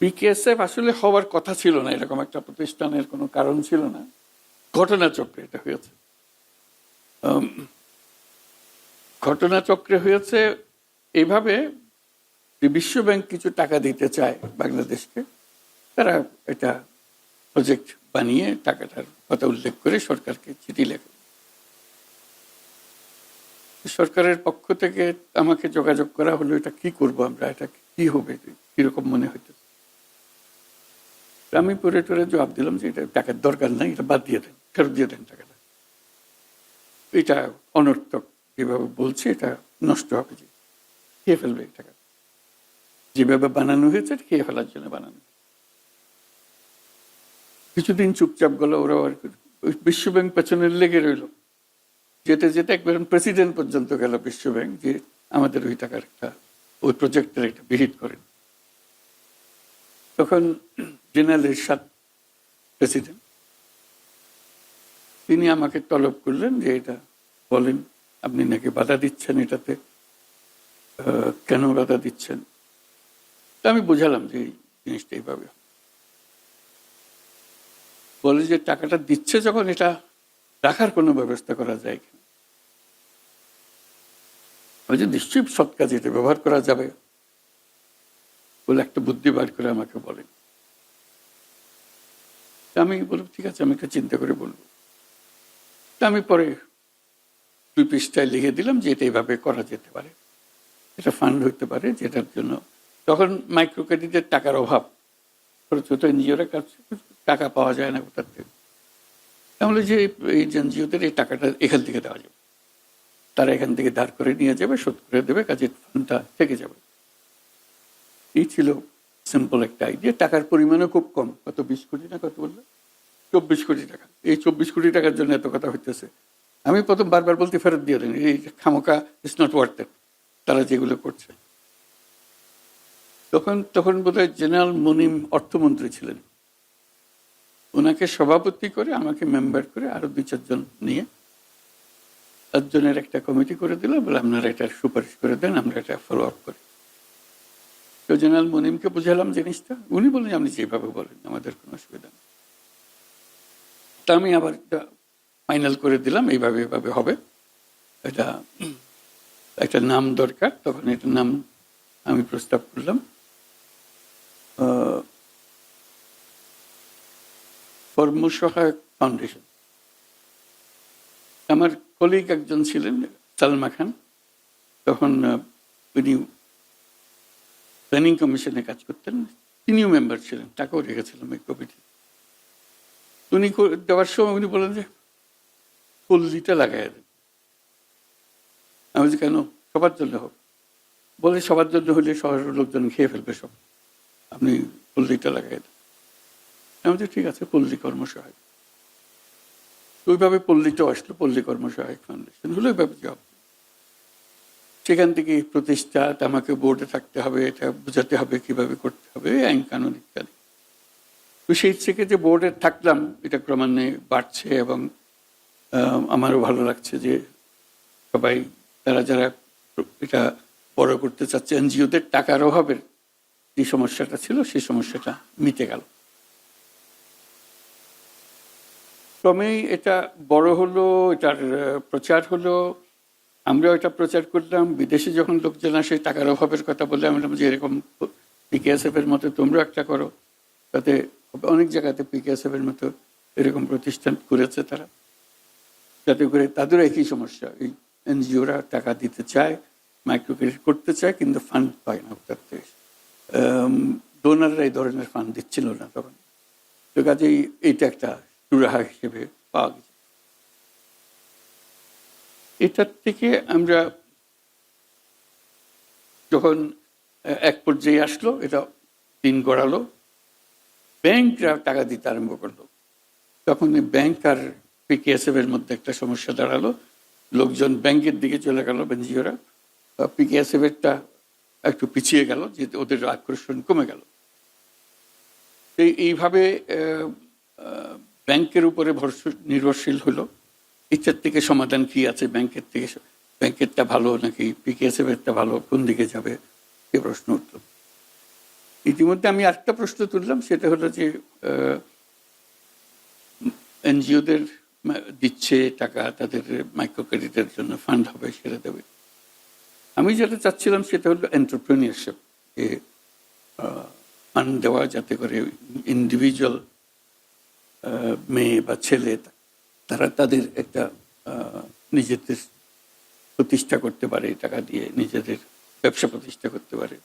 PKSF আসলে হওয়ার কথা ছিল না, এরকম একটা প্রতিষ্ঠানের কোনো কারণ ছিল না, ঘটনাচক্রে এটা হয়েছে। ঘটনাচক্রে হয়েছে এইভাবে যে বিশ্বব্যাংক কিছু টাকা দিতে চায় বাংলাদেশকে, তারা এটা প্রজেক্ট বানিয়ে টাকাটার কথা উল্লেখ করে সরকারকে চিঠি লেখে। সরকারের পক্ষ থেকে আমাকে যোগাযোগ করা হলো, এটা কি করব আমরা, এটা কি হবে, কিরকম মনে হইতেছে। আমি পরে টরে জবাব দিলাম যে এটা টাকার দরকার নাই, এটা বাদ দিয়ে দেন, ফেরত দিয়ে দেন টাকাটা, এটা অনর্থক যেভাবে বলছে, এটা নষ্ট হবে, যে খেয়ে ফেলবে এই টাকা, যেভাবে বানানো হয়েছে খেয়ে ফেলার জন্য বানানো। কিছুদিন চুপচাপ গেল, ওরা বিশ্বব্যাংক পেছনে লেগে রইল, যেতে যেতে একবার প্রেসিডেন্ট পর্যন্ত গেল বিশ্বব্যাংক, যে আমাদের ওই টাকার একটা, ওই প্রজেক্টের একটা ভিজিট করেন। তখন জেনারেল এরশাদ প্রেসিডেন্ট, তিনি আমাকে তলব করলেন যে এটা বলেন, আপনি নাকি বাধা দিচ্ছেন এটাতে, কেন বাধা দিচ্ছেন। তা আমি বোঝালাম যে এই জিনিসটা এইভাবে বলে, যে টাকাটা দিচ্ছে যখন, এটা রাখার কোনো ব্যবস্থা করা যায় কিনা। ওই যে নিশ্চয়ই সৎ কাজে এটা ব্যবহার করা যাবে বলে একটা বুদ্ধি বার করে আমাকে বলেন। আমি বললাম ঠিক আছে, আমি একটা চিন্তা করে বলবো। তা আমি পরে 2 পৃষ্ঠায় লিখে দিলাম যে এটা এইভাবে করা যেতে পারে, এটা ফান্ড হইতে পারে, যেটার জন্য তখন মাইক্রো ক্রেডিটের টাকার অভাব, ছোট এনজিওরা কাছে টাকা পাওয়া যায় না কোথার থেকে। তাহলে যে এই এনজিওদের এই টাকাটা এখান থেকে দেওয়া যাবে, তারা এখান থেকে ধার করে নিয়ে যাবে, শোধ করে দেবে, কাজে ফান্ডটা থেকে যাবে। এই ছিল সিম্পল একটা আইডিয়া। টাকার পরিমাণও খুব কম, কত 20 কোটি না কত বললো, 24 কোটি টাকা। এই 24 কোটি টাকার জন্য এত কথা হইতেছে। আমি প্রথম বারবার বলতে, ফেরত দিয়ে দেন, এই খামোকা ইটস নট ওয়ার্থ ইট, তারা যেগুলো করছে। তখন বোধহয় জেনারেল মুনিম অর্থমন্ত্রী ছিলেন, ওনাকে সভাপতি করে আমাকে মেম্বার করে আরো 2-4 জন নিয়ে 7 জনের একটা কমিটি করে দিল, বলে আপনারা এটা সুপারিশ করে দেন, আমরা এটা ফলো আপ করি। তো জেনারেল মুনিমকে বুঝালাম জিনিসটা, উনি বললেন আপনি যেভাবে বলেন আমাদের কোনো অসুবিধা নেই। তা আমি আবার এটা ফাইনাল করে দিলাম, এইভাবে এভাবে হবে, এটা একটা নাম দরকার। তখন এটা নাম আমি প্রস্তাব করলাম কর্মসহায়ক ফাউন্ডেশন। আমার কলিগ একজন ছিলেন সালমা খান, তখন উনি প্ল্যানিং কমিশনে কাজ করতেন, তিনিও মেম্বার ছিলেন, তাকেও রেখেছিলাম এই কমিটি। উনি দেওয়ার সময় উনি বলেন যে পল্লীটা লাগাই দেন। আমি বলছি কেন, সবার জন্য হোক। বলে সবার জন্য হলে শহরের লোকজন খেয়ে ফেলবে সব, আপনি পল্লীটা লাগাই দেন। আমি বলছি ঠিক আছে, পল্লী কর্মসহায়ক। ওইভাবে পল্লীটাও আসলো, পল্লী কর্মসহায়ক ফাউন্ডেশন হলো। ওইভাবে জব, সেখান থেকে প্রতিষ্ঠা, আমাকে বোর্ডে থাকতে হবে, এটা বোঝাতে হবে কিভাবে করতে হবে, আইন কানুন ইত্যাদি। তো সেই থেকে যে বোর্ডে থাকলাম, এটা ক্রমান্বয়ে বাড়ছে এবং আমারও ভালো লাগছে যে সবাই, তারা যারা এটা বড় করতে চাচ্ছে, এনজিওদের টাকার অভাবের যে সমস্যাটা ছিল, সেই সমস্যাটা মিটে গেল। ক্রমেই এটা বড় হলো, এটার প্রচার হলো, আমরাও এটা প্রচার করলাম। বিদেশে যখন লোকজন আসে টাকার অভাবের কথা বলে, আমরা যে এরকম পিকেএসএফ এর মতো তোমরা একটা করো, তাতে অনেক জায়গাতে পিকেএসএফ এর মতো এরকম প্রতিষ্ঠান করেছে তারা, যাতে করে তাদেরও একই সমস্যা, এই এনজিওরা টাকা দিতে চায়, মাইক্রো ক্রেডিট করতে চায়, কিন্তু ফান্ড পায় না কোথার থেকে। ডোনাররা এই ধরনের ফান্ড দিচ্ছিল না তখন। তো কাজেই এইটা একটা সুরাহা হিসেবে পাওয়া গেছে। এটার থেকে আমরা যখন এক পর্যায়ে আসলো, এটা দিন গড়ালো, ব্যাংকরা টাকা দিতে আরম্ভ করলো। তখন ব্যাংক আর পিকেএসএফ এর মধ্যে একটা সমস্যা দাঁড়ালো, লোকজন ব্যাংকের দিকে চলে গেল, এনজিওরা। পিকেএসএফ এরটা একটু পিছিয়ে গেল, যে ওদের আকর্ষণ কমে গেল। এইভাবে ব্যাংকের উপরে নির্ভরশীল হলো। এটার থেকে সমাধান কি আছে, ব্যাংকের থেকে, ব্যাংকেরটা ভালো নাকি পিকেএসএফ এরটা ভালো, কোন দিকে যাবে, এ প্রশ্ন উঠল। ইতিমধ্যে আমি আরেকটা প্রশ্ন তুললাম, সেটা হলো যে এনজিওদের দিচ্ছে টাকা, তাদের মাইক্রো ক্রেডিটের জন্য ফান্ড হবে, সেটা দেবে। আমি যেটা চাচ্ছিলাম সেটা হলো এন্টারপ্রেনিয়ারশিপ, যে ফান্ড দেওয়া যাতে করে ইন্ডিভিজুয়াল মেয়ে বা ছেলে তারা তাদের একটা নিজেদের প্রতিষ্ঠা করতে পারে, টাকা দিয়ে নিজেদের ব্যবসা প্রতিষ্ঠা করতে পারে,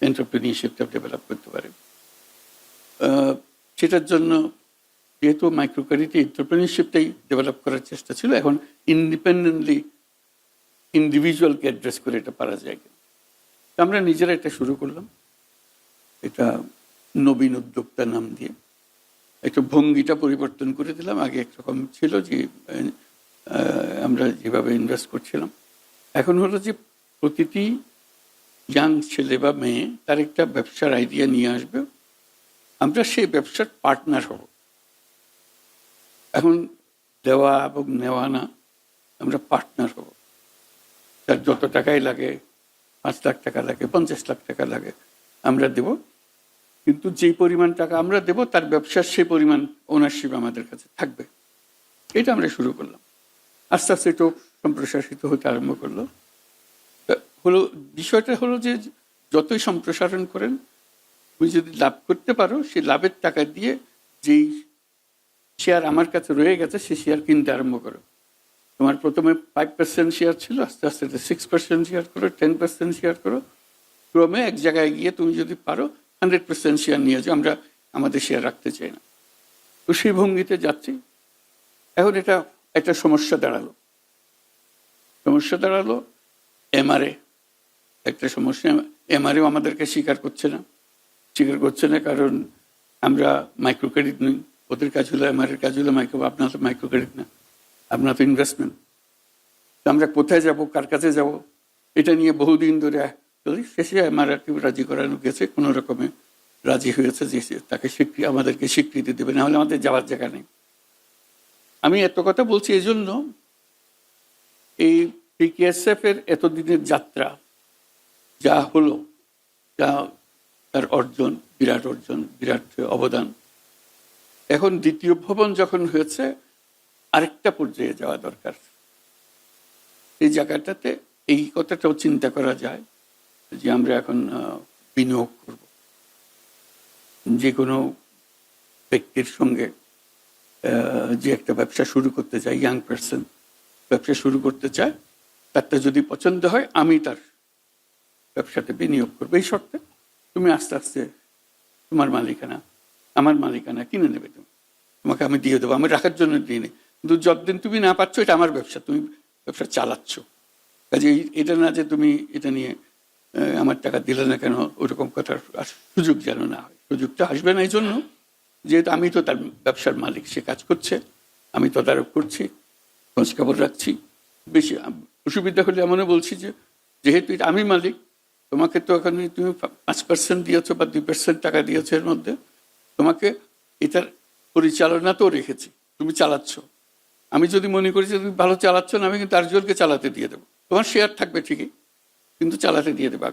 এন্টারপ্রেনিয়ারশিপটা ডেভেলপ করতে পারে। সেটার জন্য যেহেতু মাইক্রো ক্রেডিট এন্টারপ্রেনিয়ারশিপটাই ডেভেলপ করার চেষ্টা ছিল, এখন ইন্ডিপেন্ডেন্টলি ইন্ডিভিজুয়ালকে অ্যাড্রেস করে এটা পারা যায় কিনা। আমরা নিজেরা এটা শুরু করলাম, এটা নবীন উদ্যোক্তা নাম দিয়ে। একটু ভঙ্গিটা পরিবর্তন করে দিলাম, আগে একরকম ছিল যে আমরা যেভাবে ইনভেস্ট করছিলাম, এখন হলো যে প্রতিটি ইয়াং ছেলে বা মেয়ে তার একটা ব্যবসার আইডিয়া নিয়ে আসবে, আমরা সেই ব্যবসার পার্টনার হব। এখন দেওয়া এবং নেওয়া না, আমরা পার্টনার হব। তার যত টাকাই লাগে, 5 লাখ টাকা লাগে, 50 লাখ টাকা লাগে, আমরা দেব। কিন্তু যেই পরিমাণ টাকা আমরা দেব তার ব্যবসার সেই পরিমাণ ওনারশিপ আমাদের কাছে থাকবে। এটা আমরা শুরু করলাম। আস্তে আস্তে একটু সম্প্রসারিত হতে আরম্ভ করলো। হলো বিষয়টা হলো যে যতই সম্প্রসারণ করেন, তুমি যদি লাভ করতে পারো, সেই লাভের টাকা দিয়ে যেই শেয়ার আমার কাছে রয়ে গেছে সে শেয়ার কিনতে আরম্ভ করো। তোমার প্রথমে 5% শেয়ার ছিল, আস্তে আস্তে 6% শেয়ার করো, 10% শেয়ার করো, ক্রমে এক জায়গায় গিয়ে তুমি যদি পারো 100% শেয়ার নিয়ে যাও। আমরা আমাদের শেয়ার রাখতে চাই না। তো সেই ভঙ্গিতে যাচ্ছি। এখন এটা একটা সমস্যা দাঁড়ালো এমআরএ একটা সমস্যা। এমআরএও আমাদেরকে স্বীকার করছে না, কারণ আমরা মাইক্রো ক্রেডিট নই। ওদের কাজ হলো এমআরএর কাজ হলো আপনার তো মাইক্রো ক্রেডিট না, আপনার তো ইনভেস্টমেন্ট। তো আমরা কোথায় যাব, কার কাছে যাব, এটা নিয়ে বহুদিন ধরে চলি। শেষে এমআরএকে রাজি করানো গেছে, কোনো রকমে রাজি হয়েছে যে তাকে আমাদেরকে স্বীকৃতি দেবে, না হলে আমাদের যাওয়ার জায়গা নেই। আমি এত কথা বলছি এই জন্য, এই পিকেএসএফ এর এতদিনের যাত্রা যা হলো, যা তার অর্জন, বিরাট অবদান, এখন দ্বিতীয় ভবন যখন হয়েছে আরেকটা পর্যায়ে যাওয়া দরকার। এই জায়গাটাতে এই কথাটাও চিন্তা করা যায় যে আমরা এখন বিনিয়োগ করব। যে কোনো ব্যক্তির সঙ্গে যে একটা ব্যবসা শুরু করতে চায়, ইয়াং পার্সন ব্যবসা শুরু করতে চায়, তারটা যদি পছন্দ হয় আমি তার ব্যবসাতে বিনিয়োগ করবো। এই শর্তে তুমি আস্তে আস্তে তোমার মালিকানা, আমার মালিকানা কিনে নেবে, তোমাকে আমি দিয়ে দেবো, আমি রাখার জন্য দিয়ে নিই। কিন্তু যতদিন তুমি না পাচ্ছ, এটা আমার ব্যবসা, তুমি ব্যবসা চালাচ্ছ। কাজে এটা না যে তুমি এটা নিয়ে আমার টাকা দিলে না কেন, ওরকম কথার সুযোগ যেন না হয়। সুযোগটা আসবে না এই জন্য যেহেতু আমি তো তার ব্যবসার মালিক, সে কাজ করছে, আমি তদারক করছি, খোঁজ খবর রাখছি। বেশি অসুবিধা হলে এমনও বলছি যে যেহেতু এটা আমি মালিক, তোমাকে তো এখন তুমি 5% দিয়েছো বা 2% টাকা দিয়েছো, এর মধ্যে তোমাকে এটার পরিচালনা তো রেখেছি, তুমি চালাচ্ছ। আমি যদি মনে করি যে তুমি ভালো চালাচ্ছ না, আমি কিন্তু আরেকজনকে চালাতে দিয়ে দেবো। তোমার শেয়ার থাকবে ঠিকই, কিন্তু চালাতে দিয়ে দেবো।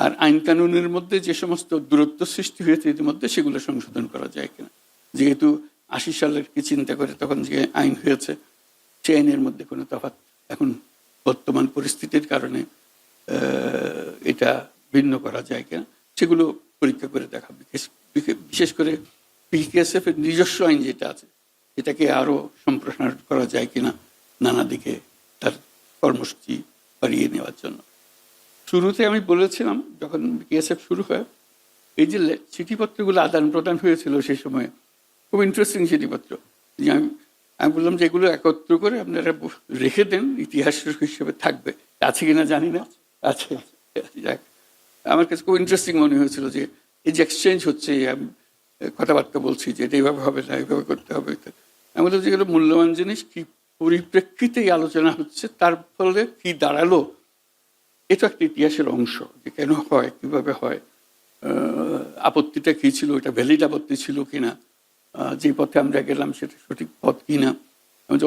আর আইন কানুনের মধ্যে যে সমস্ত দূরত্ব সৃষ্টি হয়েছে ইতিমধ্যে, সেগুলো সংশোধন করা যায় কিনা। যেহেতু 80 সালের কি চিন্তা করে তখন যে আইন হয়েছে, সে আইনের মধ্যে কোনো তফাৎ এখন বর্তমান পরিস্থিতির কারণে এটা ভিন্ন করা যায় কিনা, সেগুলো পরীক্ষা করে দেখা। বিশেষ করে পিকেএসএফ এর নিজস্ব আইন যেটা আছে, এটাকে আরো সম্প্রসারণ করা যায় কিনা, নানা দিকে তার কর্মসূচি বাড়িয়ে নেওয়ার জন্য। শুরুতে আমি বলেছিলাম, যখন পিকেএসএফ শুরু হয়, এই যে চিঠিপত্রগুলো আদান প্রদান হয়েছিল সেই সময়, খুব ইন্টারেস্টিং চিঠিপত্র। যে আমি বললাম যে এগুলো একত্র করে আপনারা রেখে দেন, ইতিহাস হিসেবে থাকবে। আছে কিনা জানি না, আছে। যাক, আমার কাছে খুব ইন্টারেস্টিং মনে হয়েছিল যে এই যে এক্সচেঞ্জ হচ্ছে, কথাবার্তা বলছি যে এটা এইভাবে হবে না, এইভাবে করতে হবে। আমি বললাম যে এগুলো মূল্যবান জিনিস, কি পরিপ্রেক্ষিতেই আলোচনা হচ্ছে, তার ফলে কি দাঁড়ালো, এটা একটা ইতিহাসের অংশ। যে কেন হয়, কিভাবে হয়, আপত্তিটা কী ছিল, এটা ভ্যালিড আপত্তি ছিল কিনা, যে পথে আমরা গেলাম সেটা সঠিক পথ কিনা।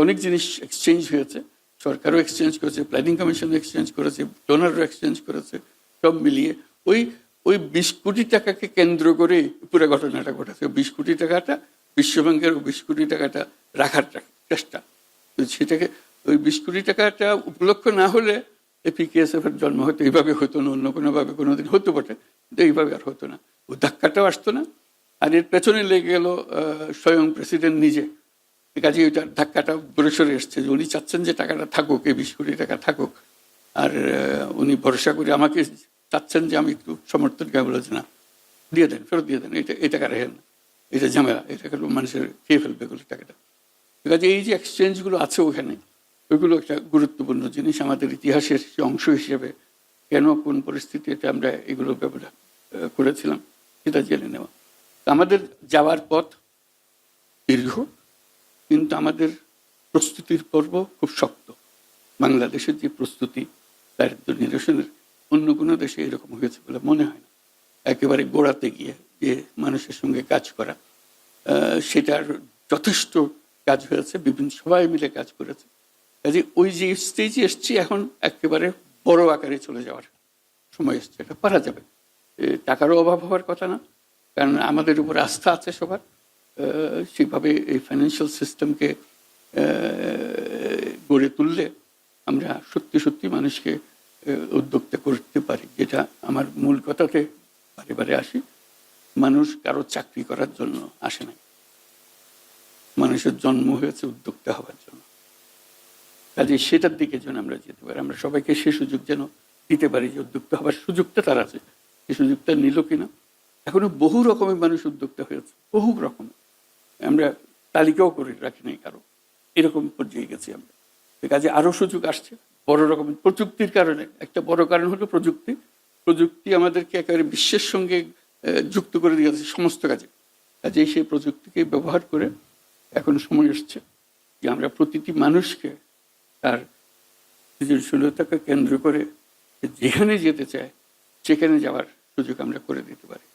অনেক জিনিস এক্সচেঞ্জ হয়েছে, সরকারও এক্সচেঞ্জ করেছে, প্ল্যানিং কমিশনও এক্সচেঞ্জ করেছে, ডোনারও এক্সচেঞ্জ করেছে। সব মিলিয়ে ওই ওই 20 কোটি টাকাকে কেন্দ্র করে পুরো ঘটনাটা ঘটেছে। 20 কোটি টাকাটা বিশ্বব্যাংকের 20 কোটি টাকাটা রাখার চেষ্টা, তো সেটাকে ওই 20 কোটি টাকাটা উপলক্ষ না হলে এপিকেএসএফ এর জন্ম হয়তো এইভাবে হতো না, অন্য কোনোভাবে কোনোদিন হতে পারে, কিন্তু এইভাবে আর হতো না। ও ধাক্কাটাও আসতো না। আর এর পেছনে লেগে গেল স্বয়ং প্রেসিডেন্ট নিজে। কাজে ওইটার ধাক্কাটা বড় সরে এসছে যে উনি চাচ্ছেন যে টাকাটা থাকুক, এই 20 কোটি টাকা থাকুক। আর উনি ভরসা করে আমাকে চাচ্ছেন যে আমি একটু সমর্থন করে বলেছি না, দিয়ে দেন, ফেরত দিয়ে দেন, এই টাকা রেখেন না, এটা ঝামেলা, এটা মানুষের খেয়ে ফেলবে এগুলো টাকাটা। কাজে এই যে এক্সচেঞ্জগুলো আছে ওখানে, ওইগুলো একটা গুরুত্বপূর্ণ জিনিস আমাদের ইতিহাসের অংশ হিসেবে। কেন কোন পরিস্থিতিতে আমরা এগুলো ব্যবহার করেছিলাম সেটা জেনে নেওয়া। আমাদের যাওয়ার পথ দীর্ঘ, কিন্তু আমাদের প্রস্তুতির পর্ব খুব শক্ত। বাংলাদেশের যে প্রস্তুতি দারিদ্র নিরসনের অন্য কোনো দেশে এরকম হয়েছে বলে মনে হয় না। একেবারে গোড়াতে গিয়ে যে মানুষের সঙ্গে কাজ করা, সেটার যথেষ্ট কাজ হয়েছে, বিভিন্ন সবাই মিলে কাজ করেছে। কাজে ওই যে স্টেজে এসছি এখন একেবারে বড় আকারে চলে যাওয়ার সময় এসছে, এটা পারা যাবে। টাকারও অভাব হওয়ার কথা না, কারণ আমাদের উপর আস্থা আছে সবার। সেভাবে এই ফাইন্যান্সিয়াল সিস্টেমকে গড়ে তুললে আমরা সত্যি সত্যি মানুষকে উদ্যোক্তা করতে পারি। যেটা আমার মূল কথাতে বারে বারে আসি, মানুষ কারো চাকরি করার জন্য আসে না, মানুষের জন্ম হয়েছে উদ্যোক্তা হওয়ার জন্য। কাজে সেটার দিকে যেন আমরা যেতে পারি, আমরা সবাইকে সে সুযোগ যেন দিতে পারি যে উদ্যোক্তা হওয়ার সুযোগটা তার আছে। সেই সুযোগটা নিল কিনা? এখনো বহু রকমের মানুষ উদ্যোক্তা হয়েছে, বহু রকম, আমরা তালিকাও করে রাখি নাই কারো, এরকম পর্যায়ে গেছি আমরা। কাজে আরো সুযোগ আসছে বড় রকমের প্রযুক্তির কারণে। একটা বড় কারণ হলো প্রযুক্তি। প্রযুক্তি আমাদেরকে একেবারে বিশ্বের সঙ্গে যুক্ত করে দিয়েছে সমস্ত কাজে। কাজে সেই প্রযুক্তিকে ব্যবহার করে এখন সময় এসছে যে আমরা প্রতিটি মানুষকে তার সৃজনশীলতাকে কেন্দ্র করে যেখানে যেতে চায় সেখানে যাওয়ার সুযোগ আমরা করে দিতে পারি।